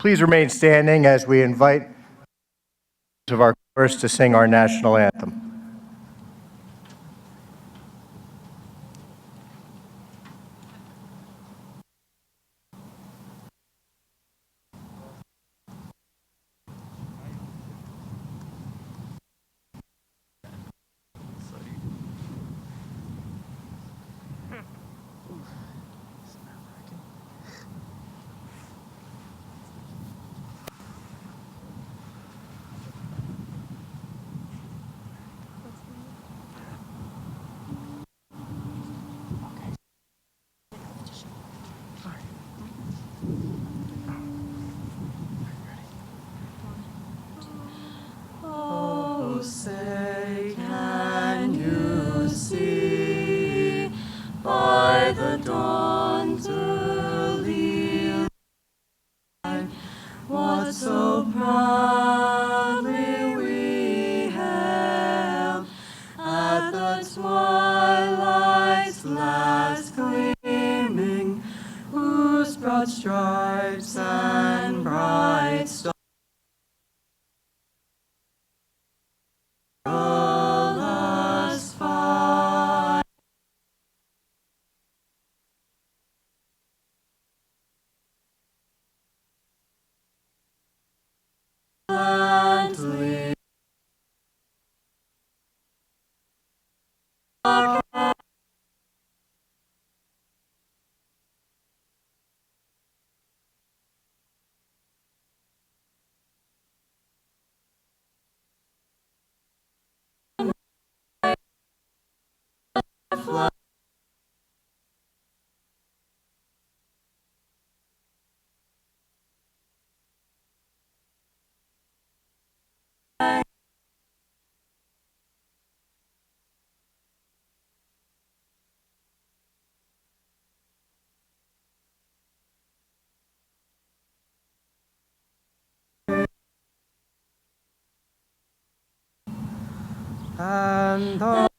Please remain standing as we invite of our chorus to sing our national anthem. Say, can you see by the dawn's early light what so proudly we hailed at the twilight's last gleaming, whose broad stripes and bright stars and the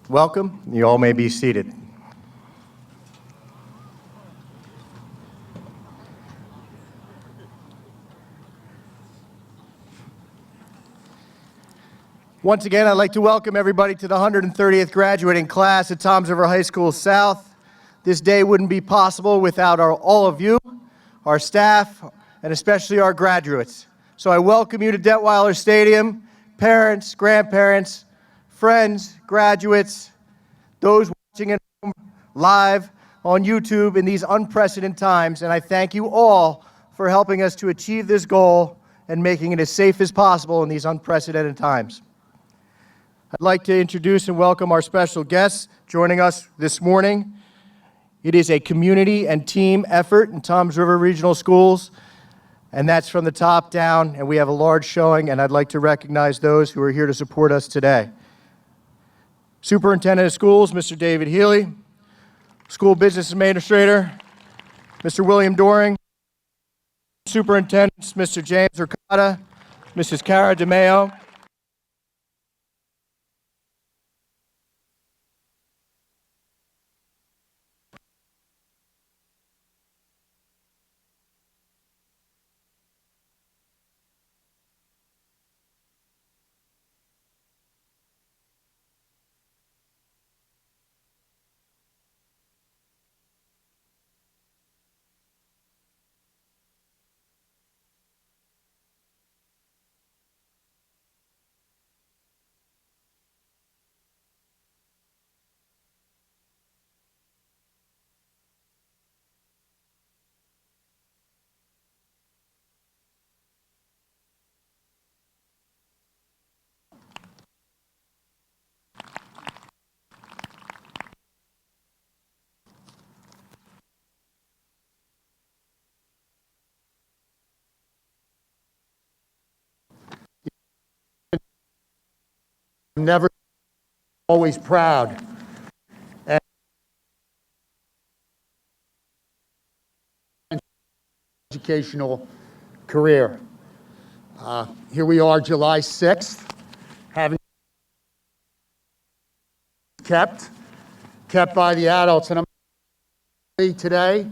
Welcome. You all may be seated. Once again, I'd like to welcome everybody to the 130th graduating class at Toms River High School South. This day wouldn't be possible without all of you, our staff, and especially our graduates. So I welcome you to Detweiler Stadium, parents, grandparents, friends, graduates, those watching at home live on YouTube in these unprecedented times, and I thank you all for helping us to achieve this goal and making it as safe as possible in these unprecedented times. I'd like to introduce and welcome our special guests joining us this morning. It is a community and team effort in Toms River Regional Schools, and that's from the top down, and we have a large showing, and I'd like to recognize those who are here to support us today. Superintendent of Schools, Mr. David Healy, School Business Administrator, Mr. William Doring, Superintendents, Mr. James Ricotta, Mrs. Cara DeMeo, never always proud educational career. Here we are, July 6th, having kept by the adults, and I'm today.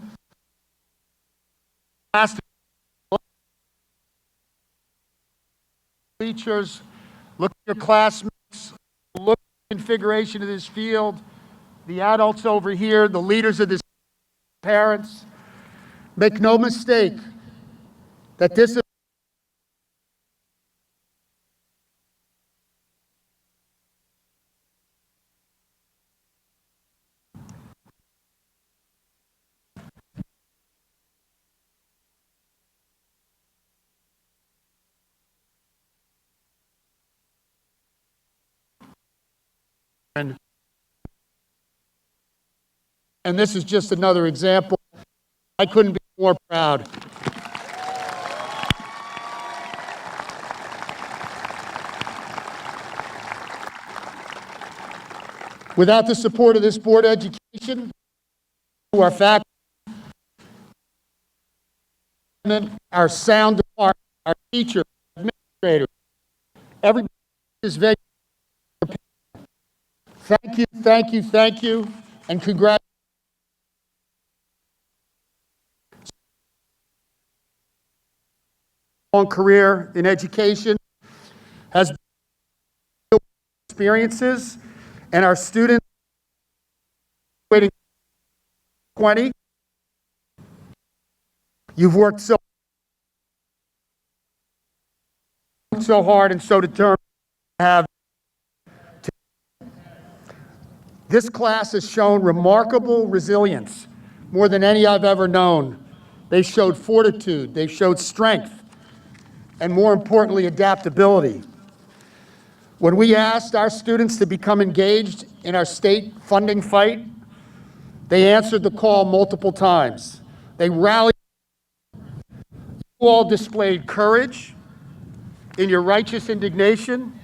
Teachers, look at your classmates, look at the configuration of this field, the adults over here, the leaders of this, parents. Make no mistake that this is and this is just another example. I couldn't be more proud. Without the support of this Board of Education, our faculty, our sound department, our teachers, administrators, everybody is very. Thank you, thank you, thank you, and congratulations. Long career in education has been experiences, and our students waiting 20. You've worked so hard and so determined to have. This class has shown remarkable resilience, more than any I've ever known. They showed fortitude, they showed strength, and more importantly, adaptability. When we asked our students to become engaged in our state funding fight, they answered the call multiple times. They rallied. You all displayed courage in your righteous indignation,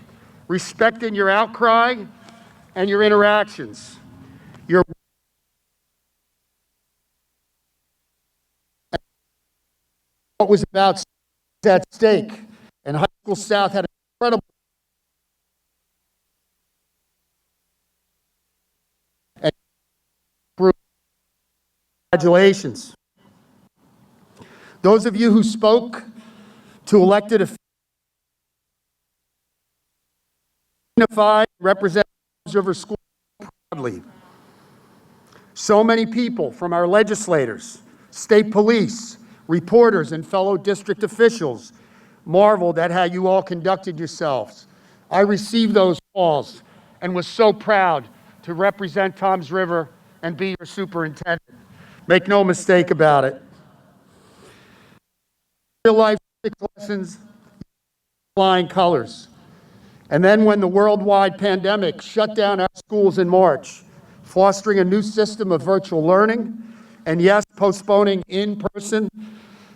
respect in your outcry, and your interactions. What was about at stake, and High School South had an incredible congratulations. Those of you who spoke to elected officials, unified, represent River School proudly. So many people from our legislators, state police, reporters, and fellow district officials marveled at how you all conducted yourselves. I received those calls and was so proud to represent Toms River and be your superintendent. Make no mistake about it. Real life lessons, flying colors. And then when the worldwide pandemic shut down our schools in March, fostering a new system of virtual learning, and yes, postponing in-person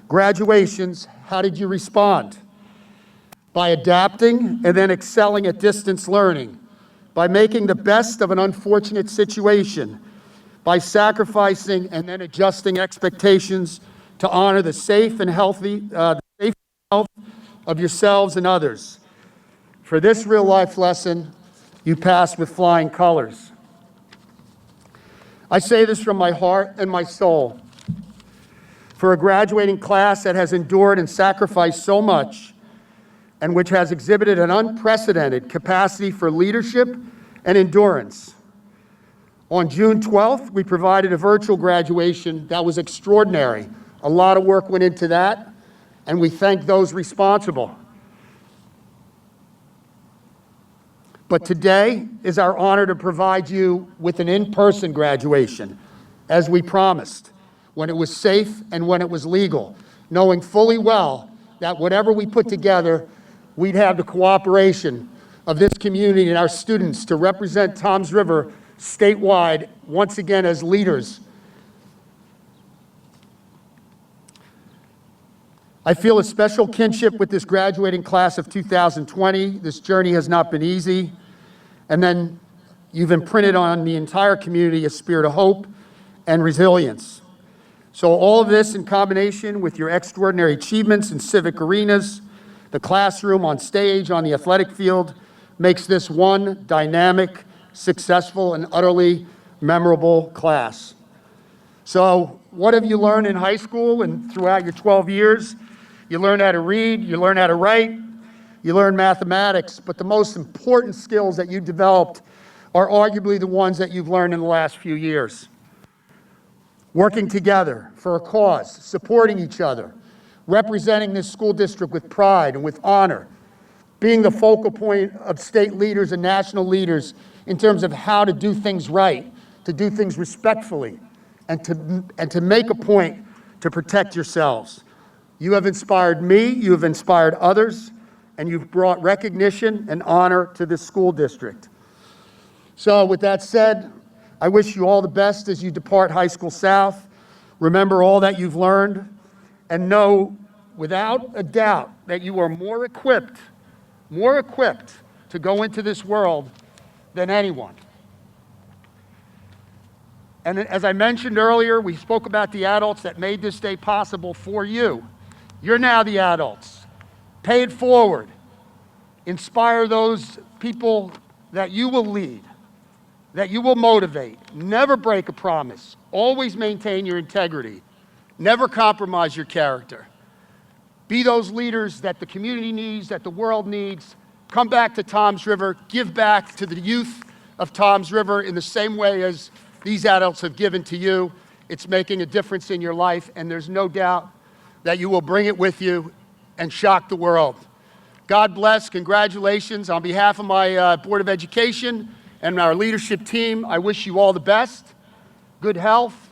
graduations, how did you respond? By adapting and then excelling at distance learning, by making the best of an unfortunate situation, by sacrificing and then adjusting expectations to honor the safe and healthy health of yourselves and others. For this real-life lesson, you passed with flying colors. I say this from my heart and my soul. For a graduating class that has endured and sacrificed so much, and which has exhibited an unprecedented capacity for leadership and endurance. On June 12th, we provided a virtual graduation that was extraordinary. A lot of work went into that, and we thank those responsible. But today is our honor to provide you with an in-person graduation, as we promised, when it was safe and when it was legal, knowing fully well that whatever we put together, we'd have the cooperation of this community and our students to represent Toms River statewide, once again as leaders. I feel a special kinship with this graduating class of 2020. This journey has not been easy. And then you've imprinted on the entire community a spirit of hope and resilience. So all of this in combination with your extraordinary achievements in civic arenas, the classroom, on stage, on the athletic field, makes this one dynamic, successful, and utterly memorable class. So what have you learned in high school and throughout your 12 years? You learn how to read, you learn how to write, you learn mathematics, but the most important skills that you developed are arguably the ones that you've learned in the last few years. Working together for a cause, supporting each other, representing this school district with pride and with honor, being the focal point of state leaders and national leaders in terms of how to do things right, to do things respectfully, and to make a point to protect yourselves. You have inspired me, you have inspired others, and you've brought recognition and honor to this school district. So with that said, I wish you all the best as you depart High School South. Remember all that you've learned, and know without a doubt that you are more equipped to go into this world than anyone. And as I mentioned earlier, we spoke about the adults that made this day possible for you. You're now the adults. Pay it forward. Inspire those people that you will lead, that you will motivate. Never break a promise. Always maintain your integrity. Never compromise your character. Be those leaders that the community needs, that the world needs. Come back to Toms River. Give back to the youth of Toms River in the same way as these adults have given to you. It's making a difference in your life, and there's no doubt that you will bring it with you and shock the world. God bless. Congratulations. On behalf of my Board of Education and our leadership team, I wish you all the best, good health,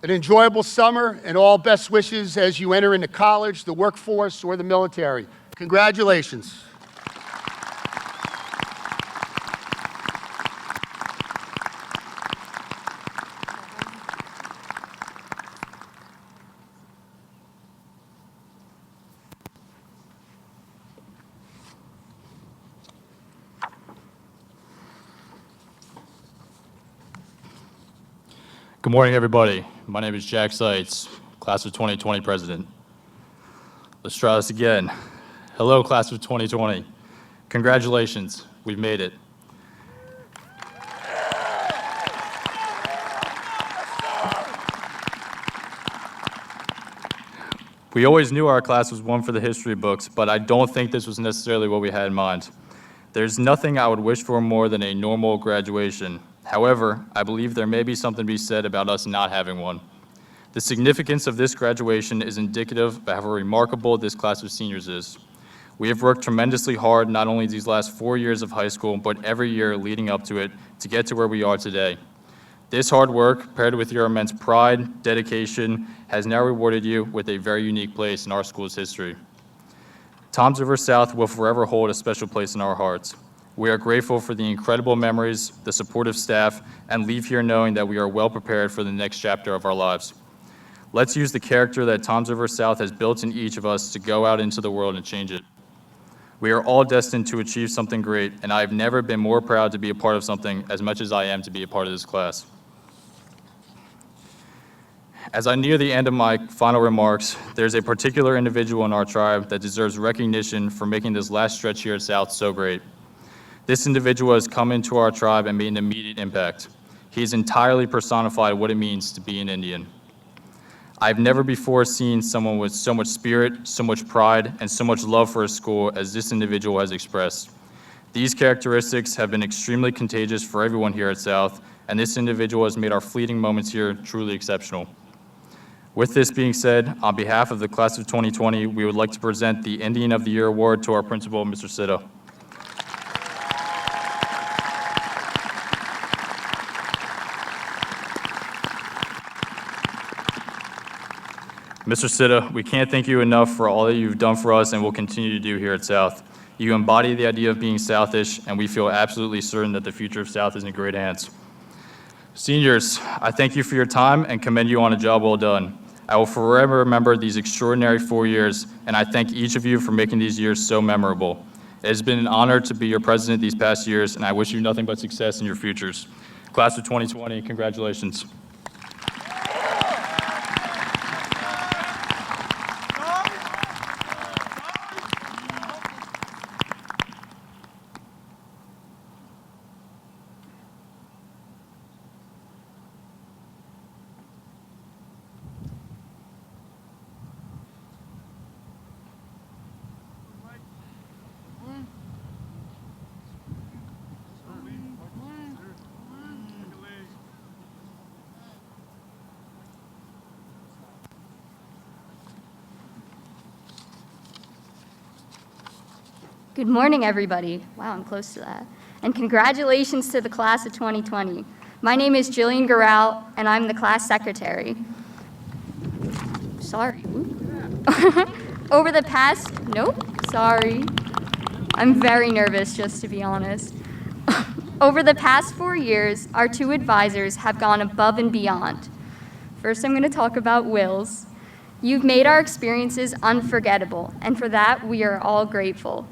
an enjoyable summer, and all best wishes as you enter into college, the workforce, or the military. Congratulations. Good morning, everybody. My name is Jack Seitz, class of 2020 president. Let's try this again. Hello, class of 2020. Congratulations, we've made it. We always knew our class was one for the history books, but I don't think this was necessarily what we had in mind. There's nothing I would wish for more than a normal graduation. However, I believe there may be something to be said about us not having one. The significance of this graduation is indicative of how remarkable this class of seniors is. We have worked tremendously hard not only these last 4 years of high school, but every year leading up to it to get to where we are today. This hard work, paired with your immense pride, dedication, has now rewarded you with a very unique place in our school's history. Toms River South will forever hold a special place in our hearts. We are grateful for the incredible memories, the supportive staff, and leave here knowing that we are well prepared for the next chapter of our lives. Let's use the character that Toms River South has built in each of us to go out into the world and change it. We are all destined to achieve something great, and I've never been more proud to be a part of something as much as I am to be a part of this class. As I near the end of my final remarks, there's a particular individual in our tribe that deserves recognition for making this last stretch here at South so great. This individual has come into our tribe and made an immediate impact. He's entirely personified what it means to be an Indian. I've never before seen someone with so much spirit, so much pride, and so much love for his school as this individual has expressed. These characteristics have been extremely contagious for everyone here at South, and this individual has made our fleeting moments here truly exceptional. With this being said, on behalf of the class of 2020, we would like to present the Indian of the Year Award to our principal, Mr. Sitta. Mr. Sitta, we can't thank you enough for all that you've done for us and will continue to do here at South. You embody the idea of being Southish, and we feel absolutely certain that the future of South is in great hands. Seniors, I thank you for your time and commend you on a job well done. I will forever remember these extraordinary 4 years, and I thank each of you for making these years so memorable. It has been an honor to be your president these past years, and I wish you nothing but success in your futures. Class of 2020, congratulations. Good morning, everybody. Wow, I'm close to that. And congratulations to the class of 2020. My name is Jillian Garral, and I'm the class secretary. Sorry. Over the past, sorry. I'm very nervous, just to be honest. Over the past 4 years, our 2 advisors have gone above and beyond. First, I'm going to talk about Wills. You've made our experiences unforgettable, and for that, we are all grateful.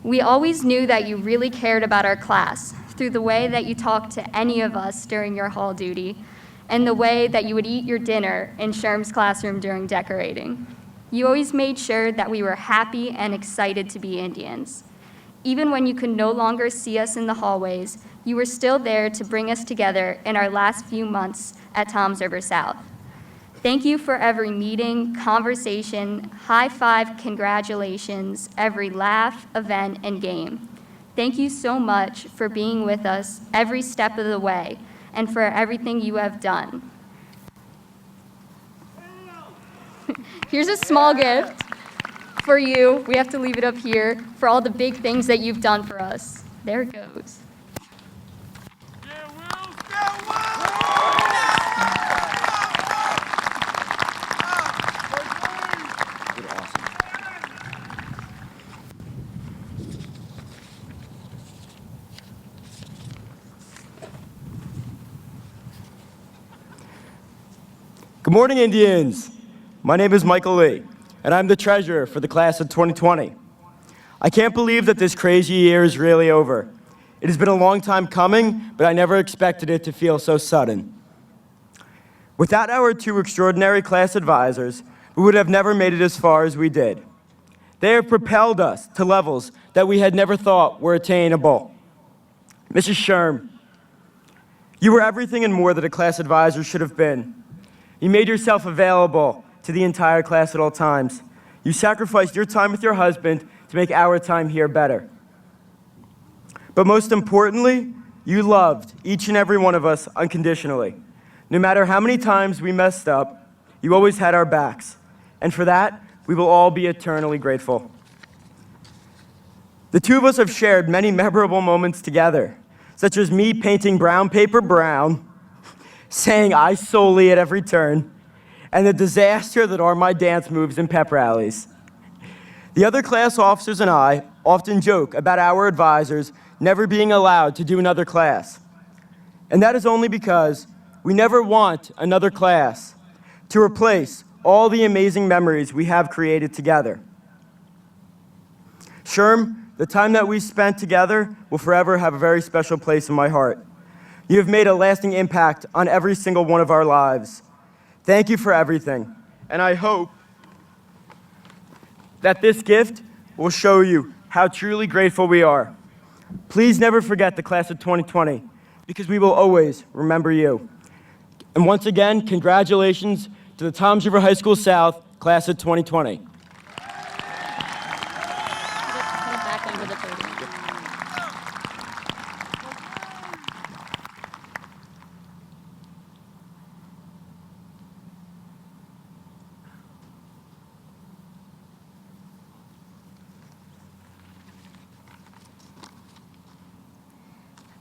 We always knew that you really cared about our class through the way that you talked to any of us during your hall duty and the way that you would eat your dinner in Sherm's classroom during decorating. You always made sure that we were happy and excited to be Indians. Even when you could no longer see us in the hallways, you were still there to bring us together in our last few months at Toms River South. Thank you for every meeting, conversation, high five, congratulations, every laugh, event, and game. Thank you so much for being with us every step of the way and for everything you have done. Here's a small gift for you. We have to leave it up here for all the big things that you've done for us. There it goes. Good morning, Indians. My name is Michael Lee, and I'm the treasurer for the class of 2020. I can't believe that this crazy year is really over. It has been a long time coming, but I never expected it to feel so sudden. Without our 2 extraordinary class advisors, we would have never made it as far as we did. They have propelled us to levels that we had never thought were attainable. Mrs. Sherm, you were everything and more that a class advisor should have been. You made yourself available to the entire class at all times. You sacrificed your time with your husband to make our time here better. But most importantly, you loved each and every one of us unconditionally. No matter how many times we messed up, you always had our backs. And for that, we will all be eternally grateful. The 2 of us have shared many memorable moments together, such as me painting brown paper brown, saying I solely at every turn, and the disaster that are my dance moves and pep rallies. The other class officers and I often joke about our advisors never being allowed to do another class. And that is only because we never want another class to replace all the amazing memories we have created together. Sherm, the time that we spent together will forever have a very special place in my heart. You have made a lasting impact on every single one of our lives. Thank you for everything. And I hope that this gift will show you how truly grateful we are. Please never forget the class of 2020, because we will always remember you. And once again, congratulations to the Toms River High School South class of 2020.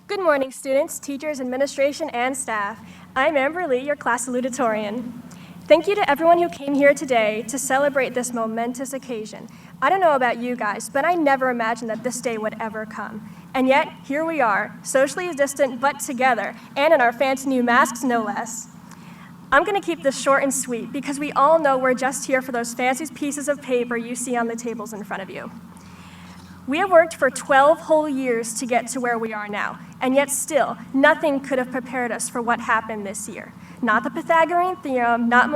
Good morning, students, teachers, administration, and staff. I'm Amber Lee, your class salutatorian. Thank you to everyone who came here today to celebrate this momentous occasion. I don't know about you guys, but I never imagined that this day would ever come. And yet, here we are, socially distant but together, and in our fancy new masks, no less. I'm going to keep this short and sweet because we all know we're just here for those fancy pieces of paper you see on the tables in front of you. We have worked for 12 whole years to get to where we are now, and yet still, nothing could have prepared us for what happened this year. Not the Pythagorean theorem, not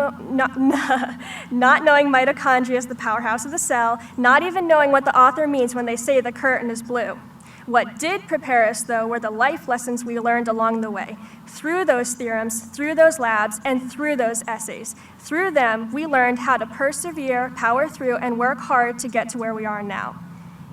knowing mitochondria is the powerhouse of the cell, not even knowing what the author means when they say the curtain is blue. What did prepare us, though, were the life lessons we learned along the way. Through those theorems, through those labs, and through those essays. Through them, we learned how to persevere, power through, and work hard to get to where we are now.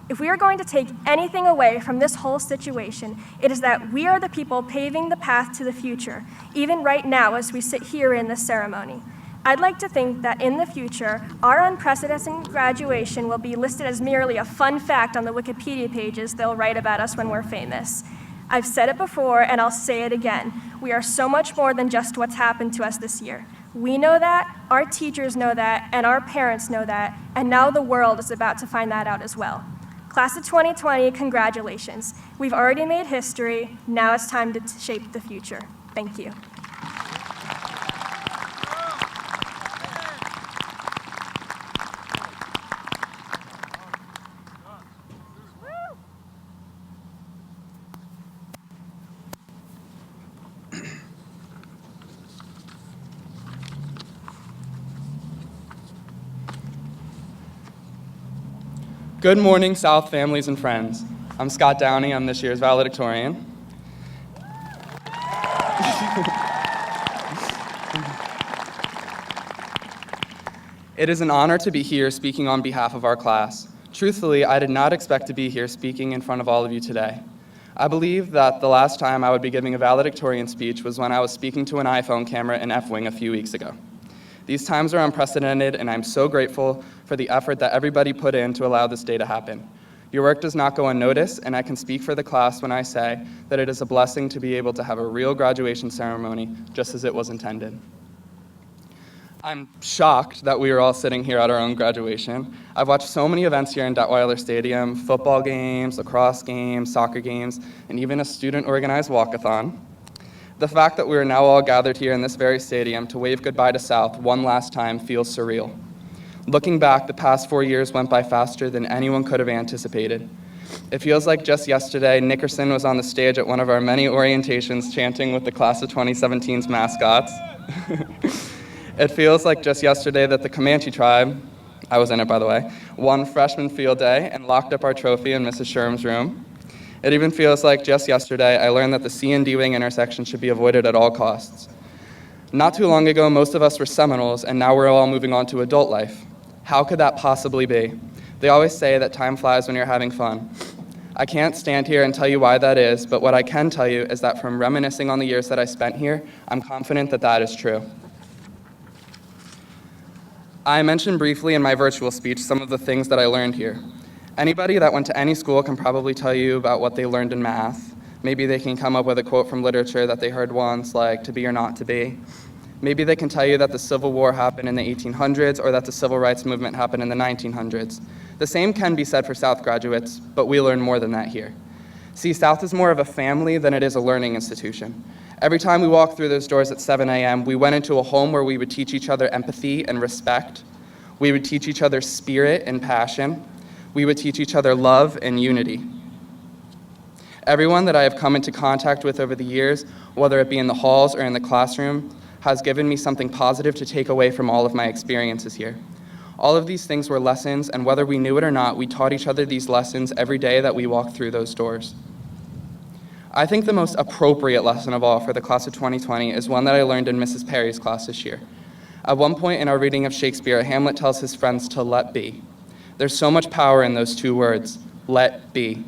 If we are going to take anything away from this whole situation, it is that we are the people paving the path to the future, even right now as we sit here in this ceremony. I'd like to think that in the future, our unprecedented graduation will be listed as merely a fun fact on the Wikipedia pages they'll write about us when we're famous. I've said it before, and I'll say it again. We are so much more than just what's happened to us this year. We know that, our teachers know that, and our parents know that, and now the world is about to find that out as well. Class of 2020, congratulations. We've already made history. Now it's time to shape the future. Thank you. Good morning, South families and friends. I'm Scott Downey. I'm this year's valedictorian. It is an honor to be here speaking on behalf of our class. Truthfully, I did not expect to be here speaking in front of all of you today. I believe that the last time I would be giving a valedictorian speech was when I was speaking to an iPhone camera in F-Wing a few weeks ago. These times are unprecedented, and I'm so grateful for the effort that everybody put in to allow this day to happen. Your work does not go unnoticed, and I can speak for the class when I say that it is a blessing to be able to have a real graduation ceremony just as it was intended. I'm shocked that we are all sitting here at our own graduation. I've watched so many events here in Detweiler Stadium, football games, lacrosse games, soccer games, and even a student-organized walkathon. The fact that we are now all gathered here in this very stadium to wave goodbye to South one last time feels surreal. Looking back, the past 4 years went by faster than anyone could have anticipated. It feels like just yesterday, Nickerson was on the stage at one of our many orientations chanting with the class of 2017's mascots. It feels like just yesterday that the Comanche tribe, I was in it by the way, won freshman field day and locked up our trophy in Mrs. Sherm's room. It even feels like just yesterday I learned that the C and D wing intersection should be avoided at all costs. Not too long ago, most of us were Seminoles, and now we're all moving on to adult life. How could that possibly be? They always say that time flies when you're having fun. I can't stand here and tell you why that is, but what I can tell you is that from reminiscing on the years that I spent here, I'm confident that that is true. I mentioned briefly in my virtual speech some of the things that I learned here. Anybody that went to any school can probably tell you about what they learned in math. Maybe they can come up with a quote from literature that they heard once, like, to be or not to be. Maybe they can tell you that the Civil War happened in the 1800s or that the Civil Rights Movement happened in the 1900s. The same can be said for South graduates, but we learn more than that here. See, South is more of a family than it is a learning institution. Every time we walked through those doors at 7 a.m., we went into a home where we would teach each other empathy and respect. We would teach each other spirit and passion. We would teach each other love and unity. Everyone that I have come into contact with over the years, whether it be in the halls or in the classroom, has given me something positive to take away from all of my experiences here. All of these things were lessons, and whether we knew it or not, we taught each other these lessons every day that we walked through those doors. I think the most appropriate lesson of all for the class of 2020 is one that I learned in Mrs. Perry's class this year. At one point in our reading of Shakespeare, Hamlet tells his friends to let be. There's so much power in those two words, let be.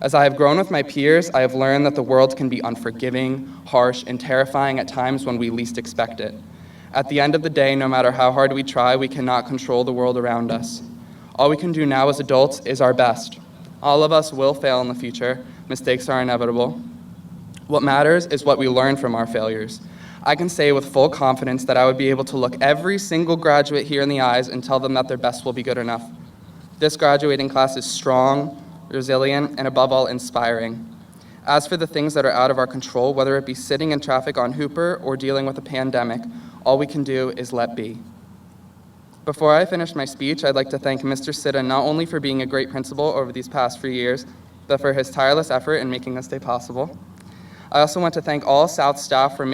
As I have grown with my peers, I have learned that the world can be unforgiving, harsh, and terrifying at times when we least expect it. At the end of the day, no matter how hard we try, we cannot control the world around us. All we can do now as adults is our best. All of us will fail in the future. Mistakes are inevitable. What matters is what we learn from our failures. I can say with full confidence that I would be able to look every single graduate here in the eyes and tell them that their best will be good enough. This graduating class is strong, resilient, and above all, inspiring. As for the things that are out of our control, whether it be sitting in traffic on Hooper or dealing with a pandemic, all we can do is let be. Before I finish my speech, I'd like to thank Mr. Sitta not only for being a great principal over these past few years, but for his tireless effort in making this day possible. I also want to thank all South staff for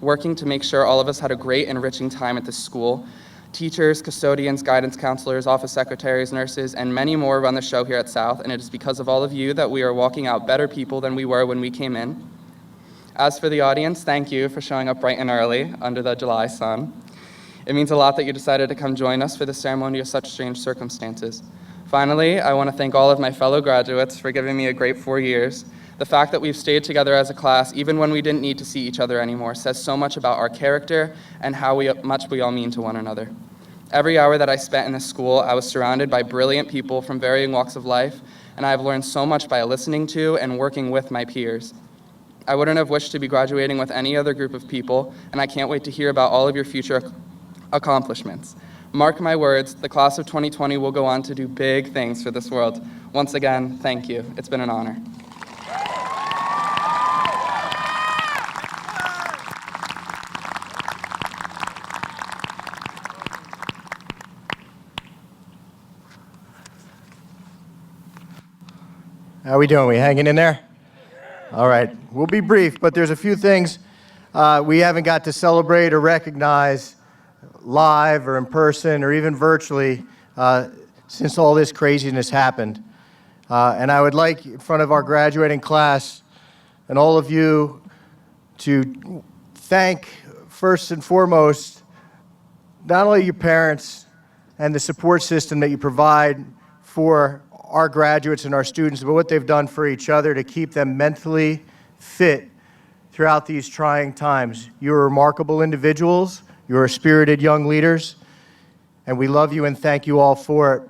working to make sure all of us had a great, enriching time at this school. Teachers, custodians, guidance counselors, office secretaries, nurses, and many more run the show here at South, and it is because of all of you that we are walking out better people than we were when we came in. As for the audience, thank you for showing up bright and early under the July sun. It means a lot that you decided to come join us for this ceremony of such strange circumstances. Finally, I want to thank all of my fellow graduates for giving me a great 4 years. The fact that we've stayed together as a class, even when we didn't need to see each other anymore, says so much about our character and how much we all mean to one another. Every hour that I spent in this school, I was surrounded by brilliant people from varying walks of life, and I have learned so much by listening to and working with my peers. I wouldn't have wished to be graduating with any other group of people, and I can't wait to hear about all of your future accomplishments. Mark my words, the class of 2020 will go on to do big things for this world. Once again, thank you. It's been an honor. How we doing? We hanging in there? All right. We'll be brief, but there's a few things we haven't got to celebrate or recognize live or in person or even virtually since all this craziness happened. And I would like, in front of our graduating class and all of you, to thank, first and foremost, not only your parents and the support system that you provide for our graduates and our students, but what they've done for each other to keep them mentally fit throughout these trying times. You're remarkable individuals. You're spirited young leaders, and we love you and thank you all for it.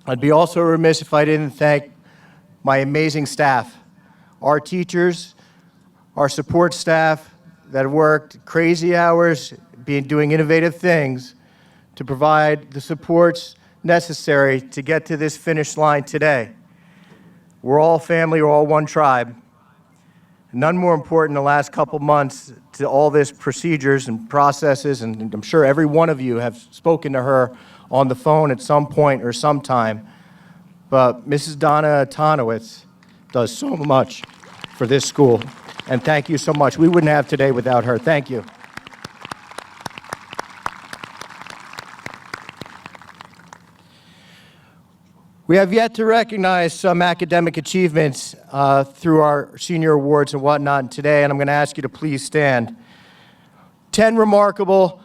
I'd be also remiss if I didn't thank my amazing staff, our teachers, our support staff that have worked crazy hours, doing innovative things to provide the supports necessary to get to this finish line today. We're all family, we're all one tribe. None more important the last couple months to all this procedures and processes, and I'm sure every one of you have spoken to her on the phone at some point or sometime. But Mrs. Donna Tonowitz does so much for this school, and thank you so much. We wouldn't have today without her. Thank you. We have yet to recognize some academic achievements through our senior awards and whatnot today, and I'm going to ask you to please stand. 10 remarkable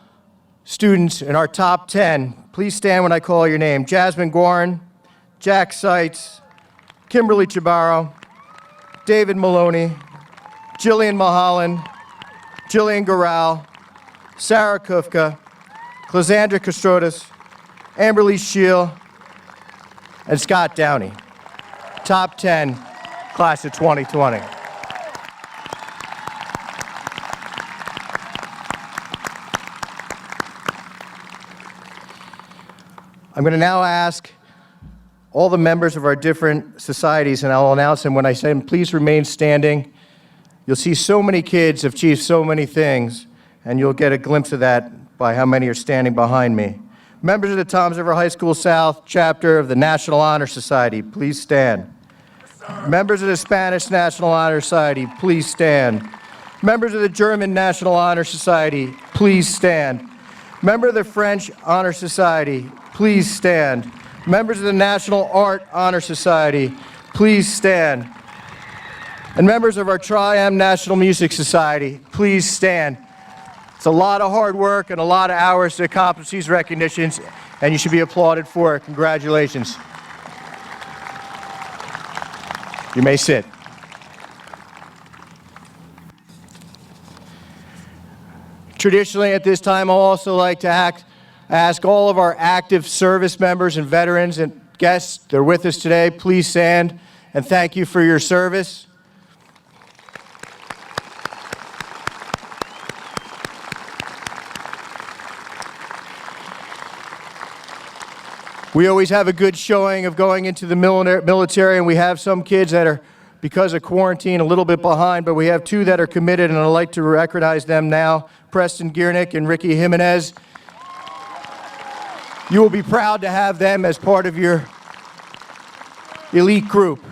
students in our top 10. Please stand when I call your name. Jasmine Gorin, Jack Seitz, Kimberly Chabaro, David Maloney, Jillian Mulholland, Jillian Garral, Sarah Kufka, Closandra Castrodas, Amberly Scheel, and Scott Downey. Top 10, class of 2020. I'm going to now ask all the members of our different societies, and I'll announce them when I say them, please remain standing. You'll see so many kids have achieved so many things, and you'll get a glimpse of that by how many are standing behind me. Members of the Toms River High School South chapter of the National Honor Society, please stand. Members of the Spanish National Honor Society, please stand. Members of the German National Honor Society, please stand. Member of the French Honor Society, please stand. Members of the National Art Honor Society, please stand. And members of our Tri-M National Music Society, please stand. It's a lot of hard work and a lot of hours to accomplish these recognitions, and you should be applauded for it. Congratulations. You may sit. Traditionally, at this time, I'll also like to ask all of our active service members and veterans and guests that are with us today, please stand and thank you for your service. We always have a good showing of going into the military, and we have some kids that are, because of quarantine, a little bit behind, but we have two that are committed, and I'd like to recognize them now, Preston Giernick and Ricky Jimenez. You will be proud to have them as part of your elite group.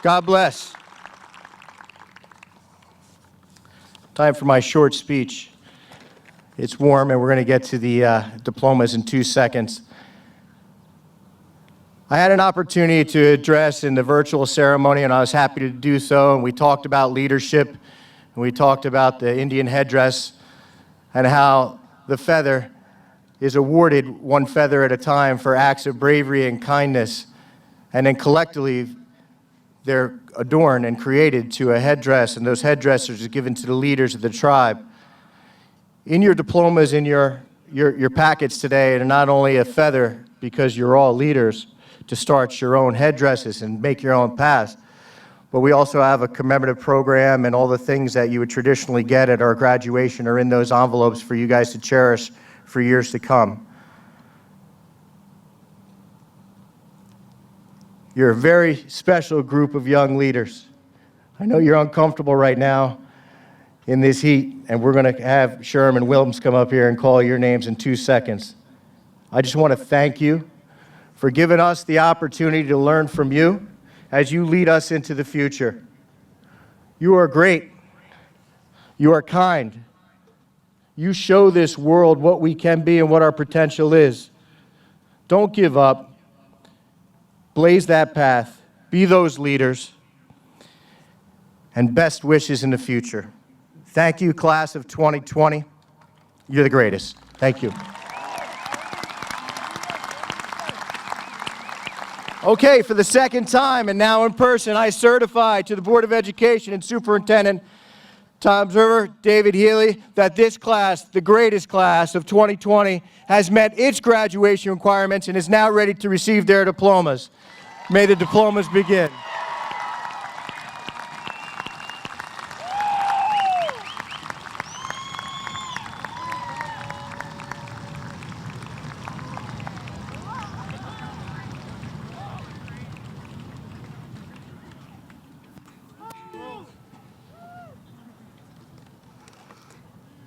God bless. Time for my short speech. It's warm, and we're going to get to the diplomas in 2 seconds. I had an opportunity to address in the virtual ceremony, and I was happy to do so, and we talked about leadership, and we talked about the Indian headdress, and how the feather is awarded one feather at a time for acts of bravery and kindness, and then collectively, they're adorned and created to a headdress, and those headdresses are given to the leaders of the tribe. In your diplomas, in your packets today, are not only a feather, because you're all leaders, to start your own headdresses and make your own paths, but we also have a commemorative program, and all the things that you would traditionally get at our graduation are in those envelopes for you guys to cherish for years to come. You're a very special group of young leaders. I know you're uncomfortable right now in this heat, and we're going to have Sherman Williams come up here and call your names in 2 seconds. I just want to thank you for giving us the opportunity to learn from you as you lead us into the future. You are great. You are kind. You show this world what we can be and what our potential is. Don't give up. Blaze that path. Be those leaders. And best wishes in the future. Thank you, class of 2020. You're the greatest. Thank you. Okay, for the second time, and now in person, I certify to the Board of Education and Superintendent Tom Observer, David Healy, that this class, the greatest class of 2020, has met its graduation requirements and is now ready to receive their diplomas. May the diplomas begin.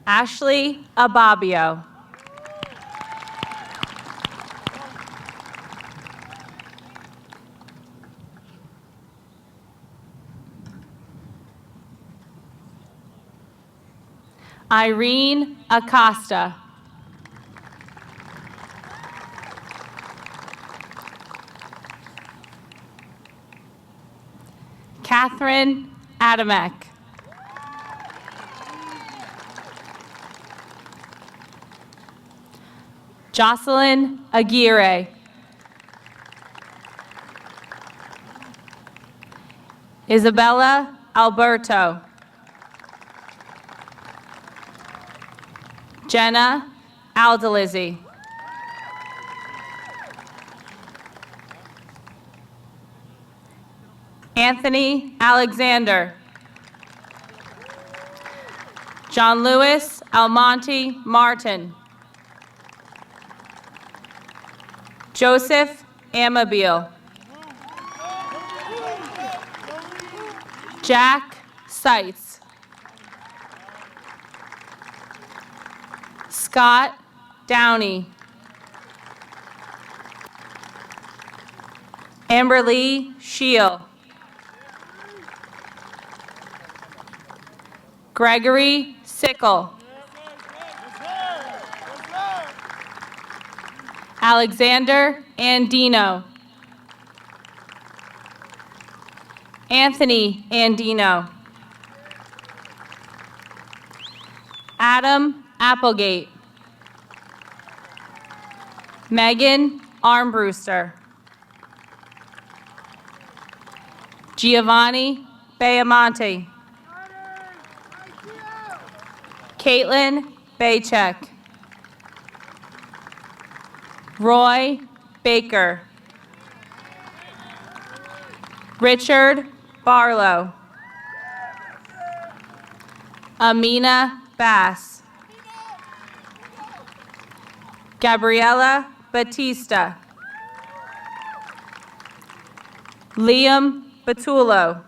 Ashley Ababio. Irene Acosta. Catherine Adamek. Jocelyn Aguirre. Isabella Alberto. Jenna Aldalizzi. Anthony Alexander. John Lewis Almonte Martin. Joseph Amabile. Jack Seitz. Scott Downey. Amberly Scheel. Gregory Sickle. Alexander Andino. Anthony Andino. Adam Applegate. Megan Armbruster. Giovanni Bayamonte. Caitlin Baycheck. Roy Baker. Richard Barlow. Amina Bass. Gabriela Batista. Liam Batullo.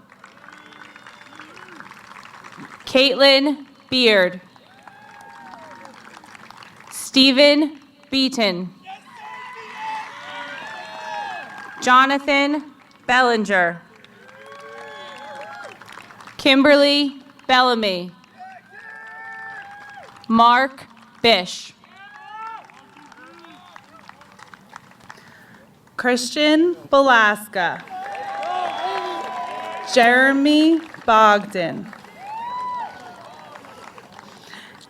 Caitlin Beard. Stephen Beaton. Jonathan Bellinger. Kimberly Bellamy. Mark Bish. Christian Balaska. Jeremy Bogdan.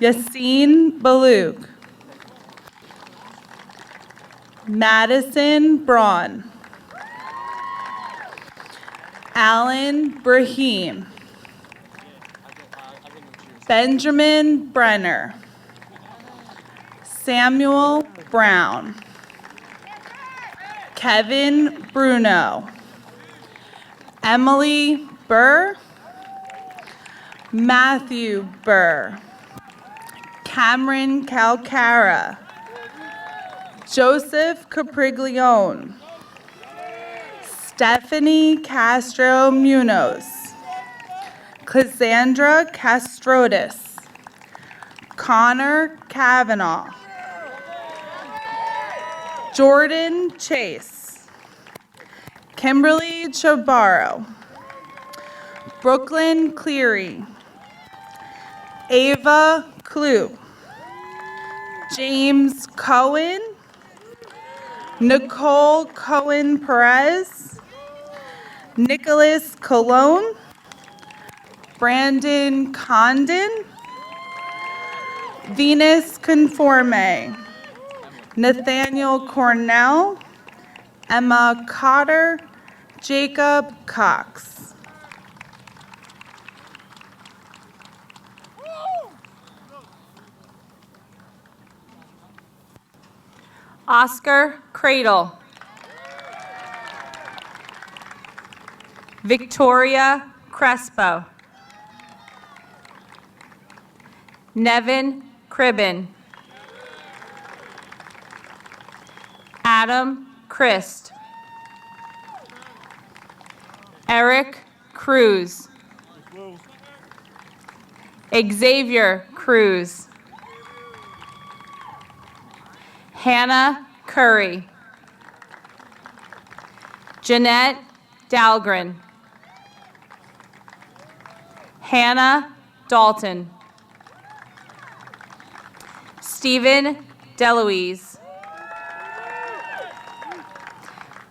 Yassine Baluk. Madison Braun. Alan Brahim. Benjamin Brenner. Samuel Brown. Kevin Bruno. Emily Burr. Matthew Burr. Cameron Calcara. Joseph Capriglione. Stephanie Castro Munoz. Cassandra Castrotis. Connor Kavanaugh. Jordan Chase. Kimberly Chabaro. Brooklyn Cleary. Ava Clue. James Cohen. Nicole Cohen Perez. Nicholas Cologne. Brandon Condon. Venus Conforme. Nathaniel Cornell. Emma Cotter. Jacob Cox. Oscar Cradle. Victoria Crespo. Nevin Cribben. Adam Christ. Eric Cruz. Xavier Cruz. Hannah Curry. Jeanette Dahlgren. Hannah Dalton. Stephen Deluise.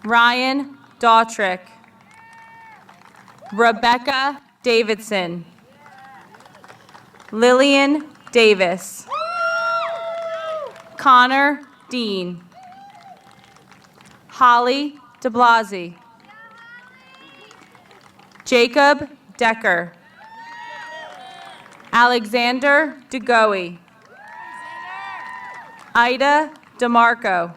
Ryan Dautrick. Rebecca Davidson. Lillian Davis. Connor Dean. Holly DeBlasi. Jacob Decker. Alexander DeGoey. Ida DeMarco.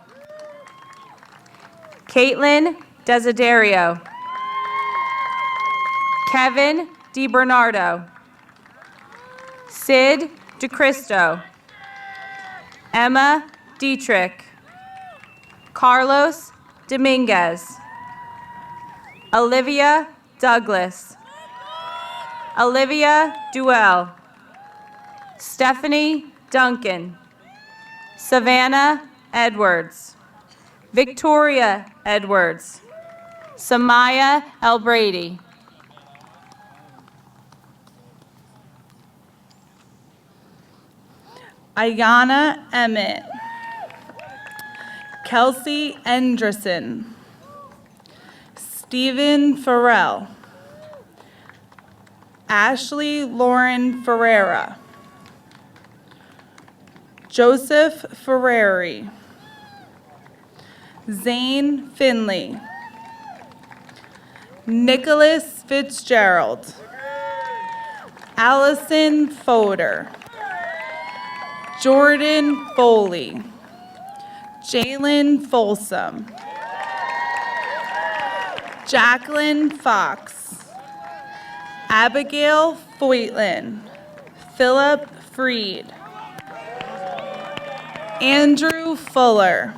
Caitlin Desiderio. Kevin DiBernardo. Sid DeCristo. Emma Dietrich. Carlos Dominguez. Olivia Douglas. Olivia Duell. Stephanie Duncan. Savannah Edwards. Victoria Edwards. Samaya Elbrady. Ayana Emmett. Kelsey Enderson. Stephen Farrell. Ashley Lauren Ferreira. Joseph Ferreri. Zane Finley. Nicholas Fitzgerald. Allison Fodor. Jordan Foley. Jalen Folsom. Jacqueline Fox. Abigail Foytlin. Philip Freed. Andrew Fuller.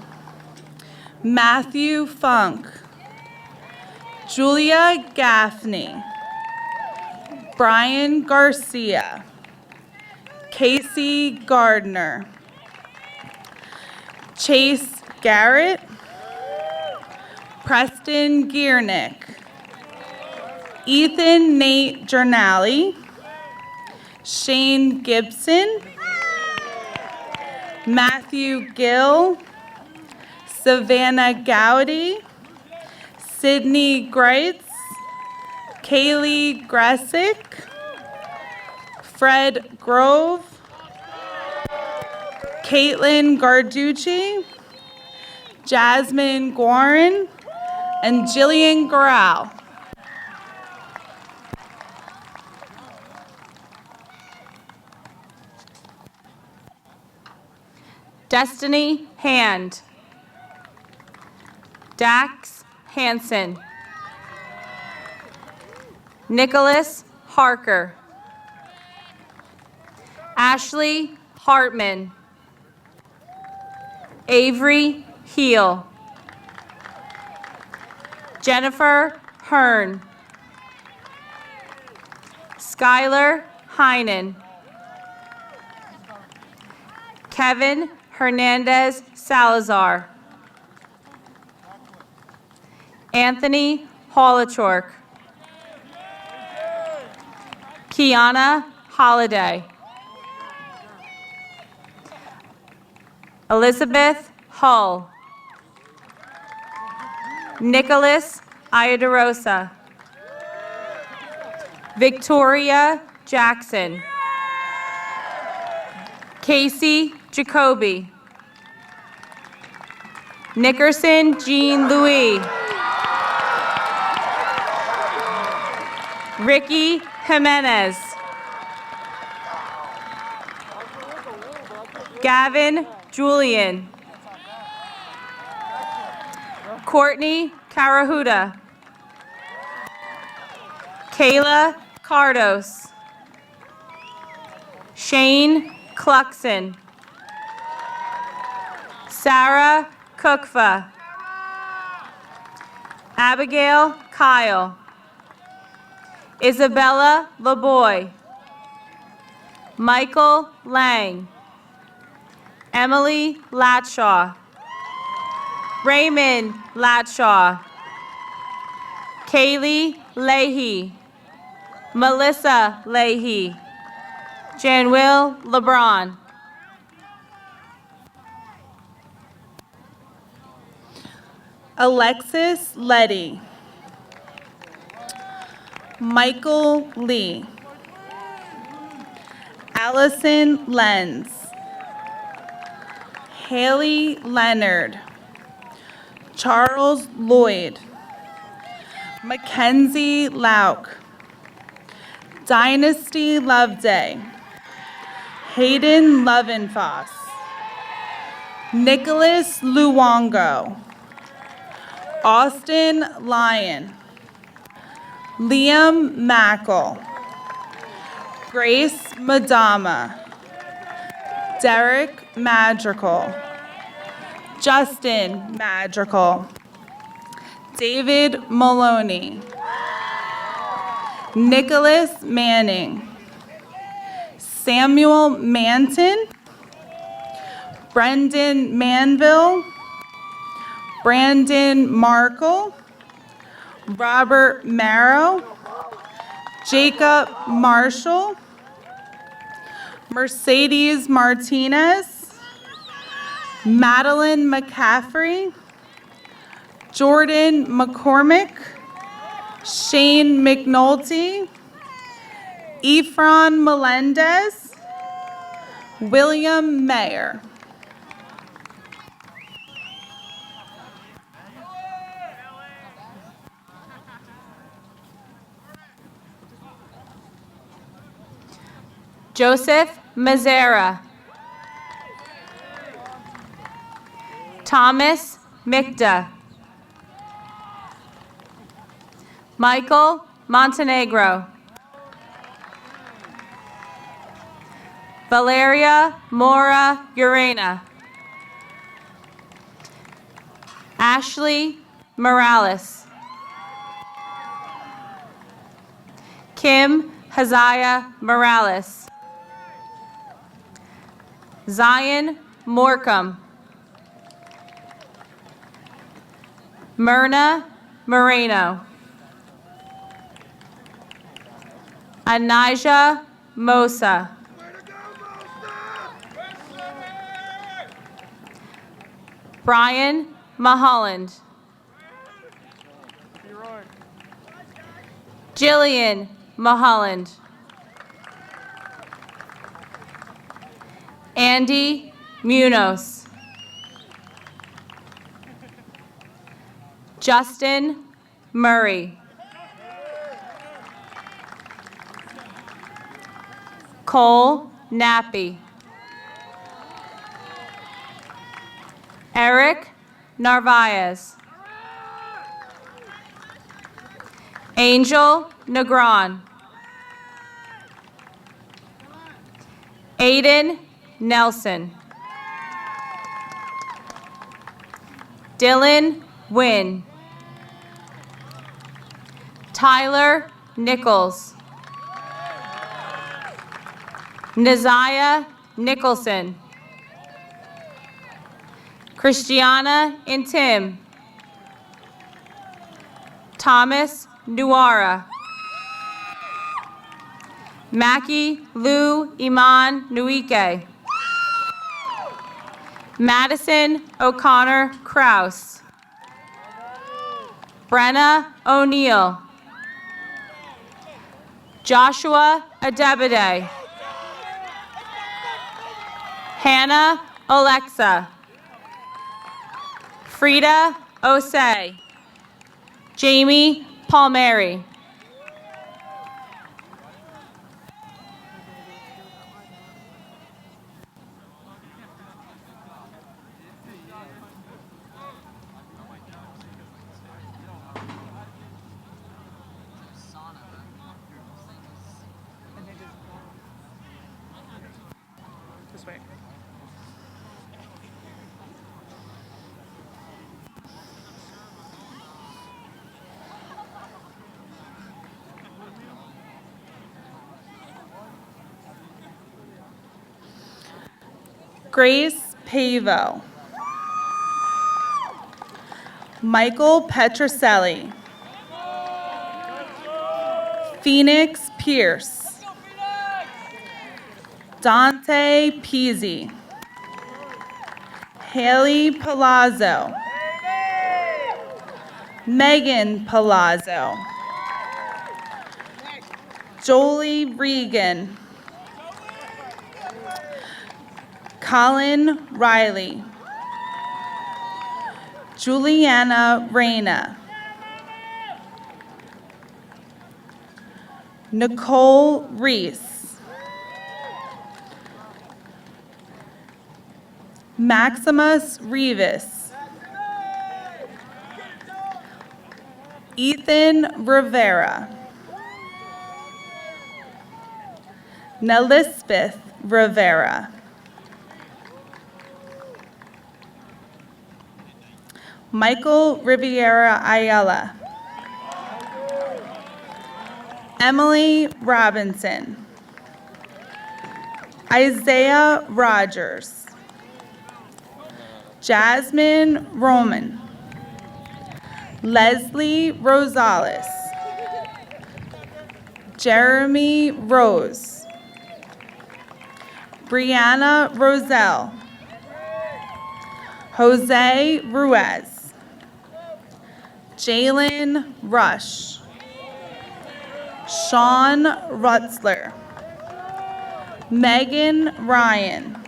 Matthew Funk. Julia Gaffney. Brian Garcia. Casey Gardner. Chase Garrett. Preston Giernick. Ethan Nate Jernali. Shane Gibson. Matthew Gill. Savannah Gowdy. Sydney Greitz. Kaylee Gressick. Fred Grove. Caitlin Garducci. Jasmine Guarin. And Jillian Garral. Destiny Hand. Dax Hansen. Nicholas Harker. Ashley Hartman. Avery Heel. Jennifer Hearn. Skylar Heinen. Kevin Hernandez Salazar. Anthony Holachork. Kiana Holiday. Elizabeth Hull. Nicholas Iadarosa. Victoria Jackson. Casey Jacoby. Nickerson Jean Louis. Ricky Jimenez. Gavin Julian. Courtney Carahuda. Kayla Cardos. Shane Cluxon. Sarah Cookfa. Abigail Kyle. Isabella LeBoy. Michael Lang. Emily Latshaw. Raymond Latshaw. Kaylee Leahy. Melissa Leahy. Janwill LeBron. Alexis Letty. Michael Lee. Allison Lenz. Haley Leonard. Charles Lloyd. Mackenzie Lauk. Dynasty Loveday. Hayden Lovenfoss. Nicholas Luongo. Austin Lyon. Liam Mackle. Grace Madama. Derek Madrigal. Justin Madrigal. David Maloney. Nicholas Manning. Samuel Manton. Brendan Manville. Brandon Markle. Robert Marrow. Jacob Marshall. Mercedes Martinez. Madeline McCaffrey. Jordan McCormick. Shane McNulty. Efron Melendez. William Mayer. Joseph Mazzara. Thomas Mikda. Michael Montenegro. Valeria Mora Urena. Ashley Morales. Kim Haziah Morales. Zion Morcom. Myrna Moreno. Anijah Mosa. Brian Maholland. Jillian Maholland. Andy Munoz. Justin Murray. Cole Nappy. Eric Narvaez. Angel Negron. Aiden Nelson. Dylan Wynn. Tyler Nichols. Naziah Nicholson. Christiana and Tim. Thomas Nuara. Mackie Lou Iman Nuike. Madison O'Connor Kraus. Brenna O'Neill. Joshua Adebide. Hannah Alexa. Frida Osei. Jamie Palmieri. Grace Pavo. Michael Petroselli. Phoenix Pierce. Dante Peasy. Haley Palazzo. Megan Palazzo. Jolie Regan. Colin Riley. Juliana Reyna. Nicole Reese. Maximus Rivas. Ethan Rivera. Nelisbeth Rivera. Michael Riviera Ayala. Emily Robinson. Isaiah Rogers. Jasmine Roman. Leslie Rosales. Jeremy Rose. Brianna Roselle. Jose Ruiz. Jalen Rush. Sean Rutzler. Megan Ryan.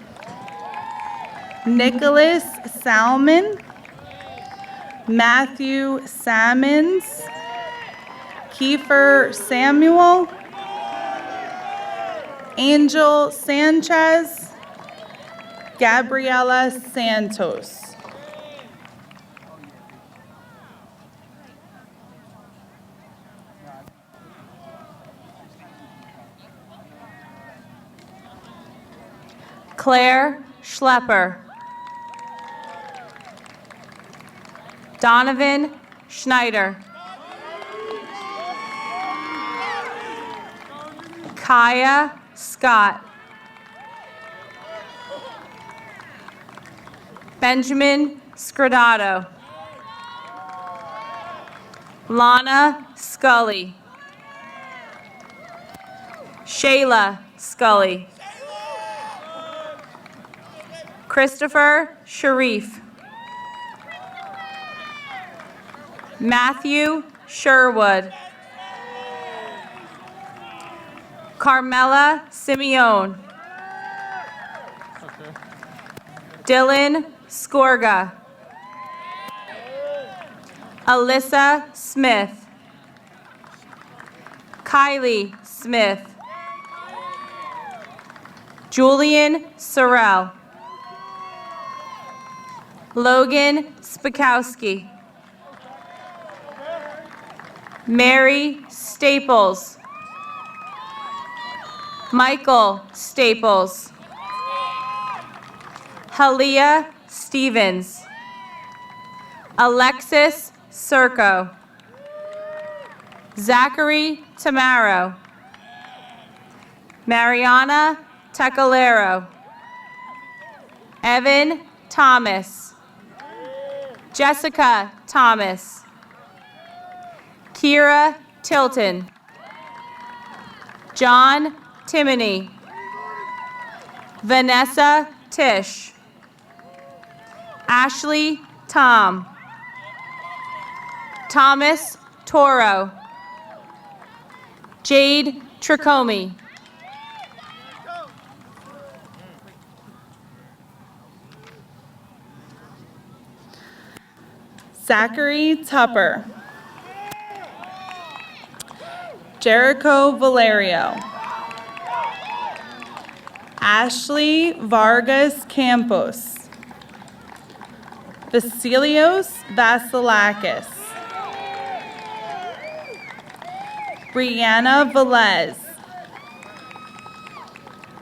Nicholas Salmon. Matthew Sammons. Kiefer Samuel. Angel Sanchez. Gabriela Santos. Claire Schlepper. Donovan Schneider. Kaya Scott. Benjamin Scrodato. Lana Scully. Shayla Scully. Christopher Sharif. Matthew Sherwood. Carmela Simeone. Dylan Skorga. Alyssa Smith. Kylie Smith. Julian Sorrell. Logan Spakowski. Mary Staples. Michael Staples. Halia Stevens. Alexis Circo. Zachary Tamaro. Mariana Tecalero. Evan Thomas. Jessica Thomas. Kira Tilton. John Timoney. Vanessa Tish. Ashley Tom. Thomas Toro. Jade Tricomi. Zachary Tupper. Jericho Valerio. Ashley Vargas Campos. Vasilios Vasilakis. Brianna Velez.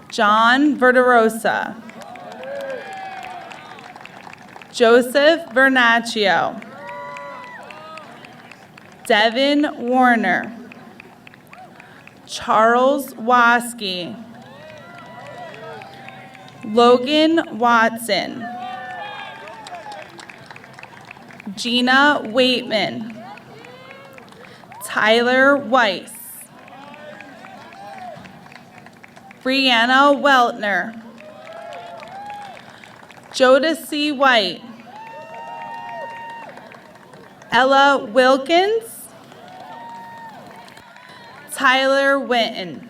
John Verderosa. Joseph Vernaccio. Devin Warner. Charles Waskey. Logan Watson. Gina Waitman. Tyler Weiss. Brianna Weltner. Jodeci White. Ella Wilkins. Tyler Witten.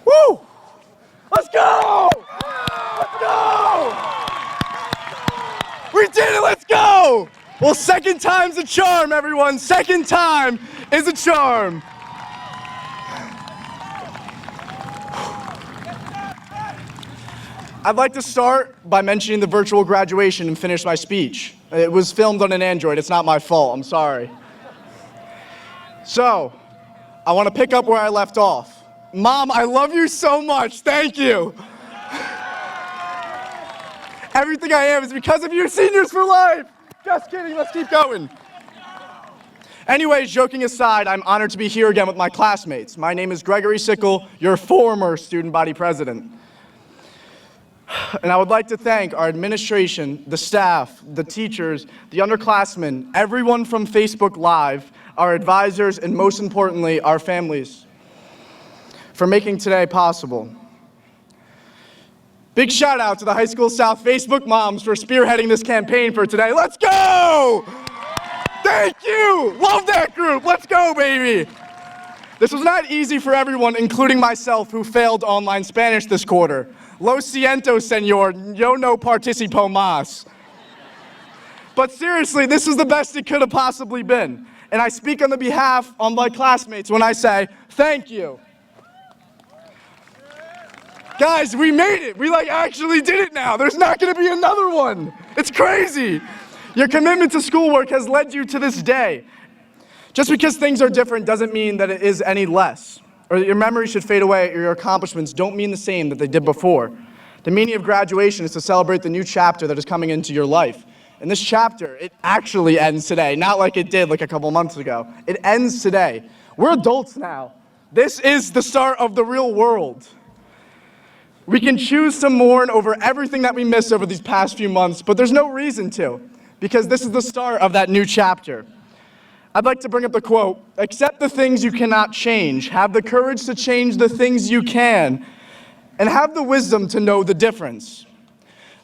Woo! Let's go! Let's go! We did it, let's go! Well, second time's a charm, everyone. Second time is a charm. I'd like to start by mentioning the virtual graduation and finish my speech. It was filmed on an Android. It's not my fault. I'm sorry. So, I want to pick up where I left off. Mom, I love you so much. Thank you. Everything I am is because of you, Seniors for Life. Just kidding. Let's keep going. Anyways, joking aside, I'm honored to be here again with my classmates. My name is Gregory Sickle, your former student body president. And I would like to thank our administration, the staff, the teachers, the underclassmen, everyone from Facebook Live, our advisors, and most importantly, our families, for making today possible. Big shout out to the High School South Facebook moms for spearheading this campaign for today. Let's go! Thank you! Love that group! Let's go, baby! This was not easy for everyone, including myself, who failed online Spanish this quarter. Lo siento, señor, yo no participo más. But seriously, this is the best it could have possibly been. And I speak on the behalf of my classmates when I say, thank you. Guys, we made it. We actually did it now. There's not gonna be another one. It's crazy. Your commitment to schoolwork has led you to this day. Just because things are different doesn't mean that it is any less, or that your memory should fade away or your accomplishments don't mean the same that they did before. The meaning of graduation is to celebrate the new chapter that is coming into your life. And this chapter, it actually ends today, not like it did a couple months ago. It ends today. We're adults now. This is the start of the real world. We can choose to mourn over everything that we missed over these past few months, but there's no reason to, because this is the start of that new chapter. I'd like to bring up the quote, accept the things you cannot change, have the courage to change the things you can, and have the wisdom to know the difference.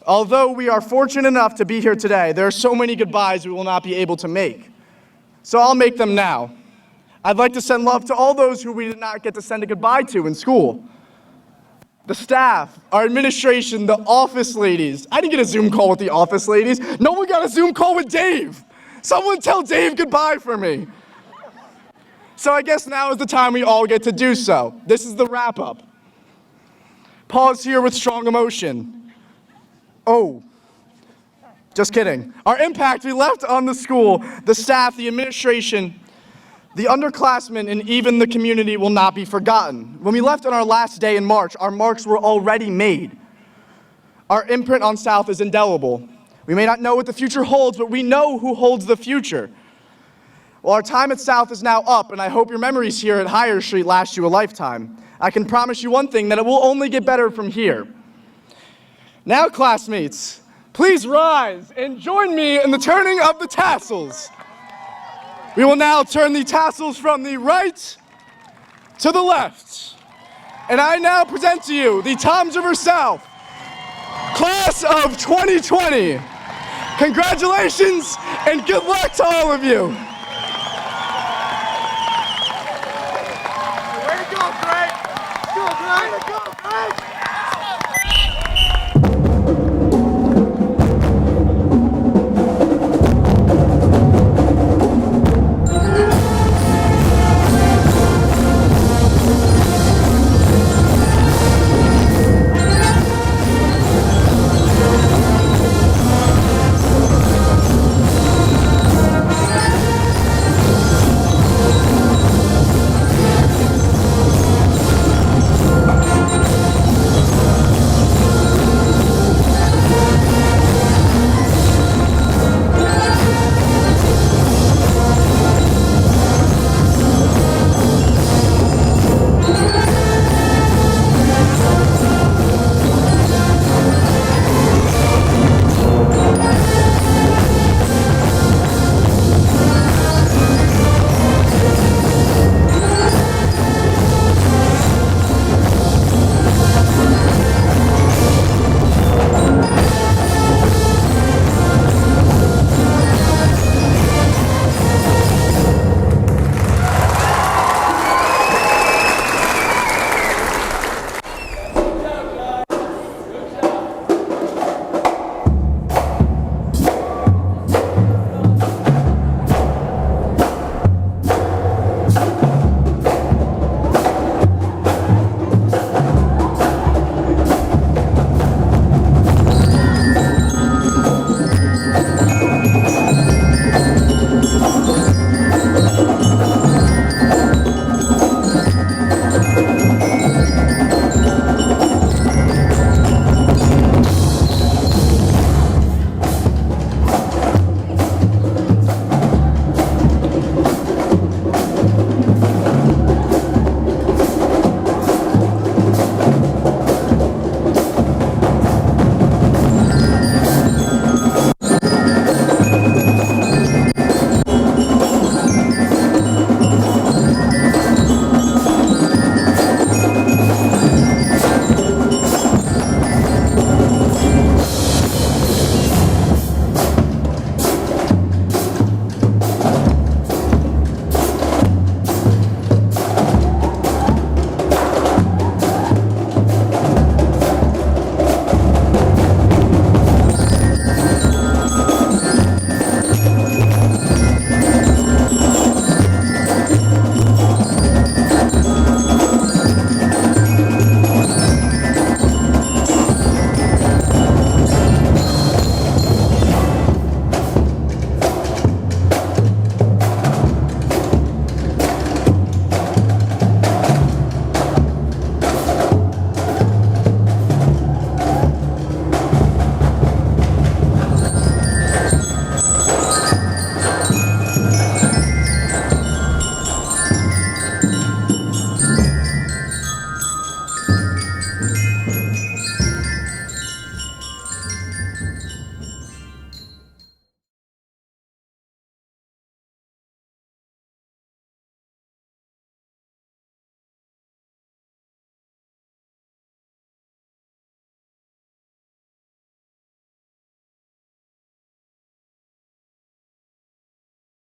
Although we are fortunate enough to be here today, there are so many goodbyes we will not be able to make. So I'll make them now. I'd like to send love to all those who we did not get to send a goodbye to in school. The staff, our administration, the office ladies. I didn't get a Zoom call with the office ladies. No one got a Zoom call with Dave. Someone tell Dave goodbye for me. So I guess now is the time we all get to do so. This is the wrap up. Pause here with strong emotion. Oh, just kidding. Our impact we left on the school, the staff, the administration, the underclassmen, and even the community will not be forgotten. When we left on our last day in March, our marks were already made. Our imprint on South is indelible. We may not know what the future holds, but we know who holds the future. Well, our time at South is now up, and I hope your memories here at Higher Street last you a lifetime. I can promise you one thing, that it will only get better from here. Now, classmates, please rise and join me in the turning of the tassels. We will now turn the tassels from the right to the left. And I now present to you the Toms River South Class of 2020. Congratulations and good luck to all of you. Way to go, Greg! Go, Greg! Way to go, Greg!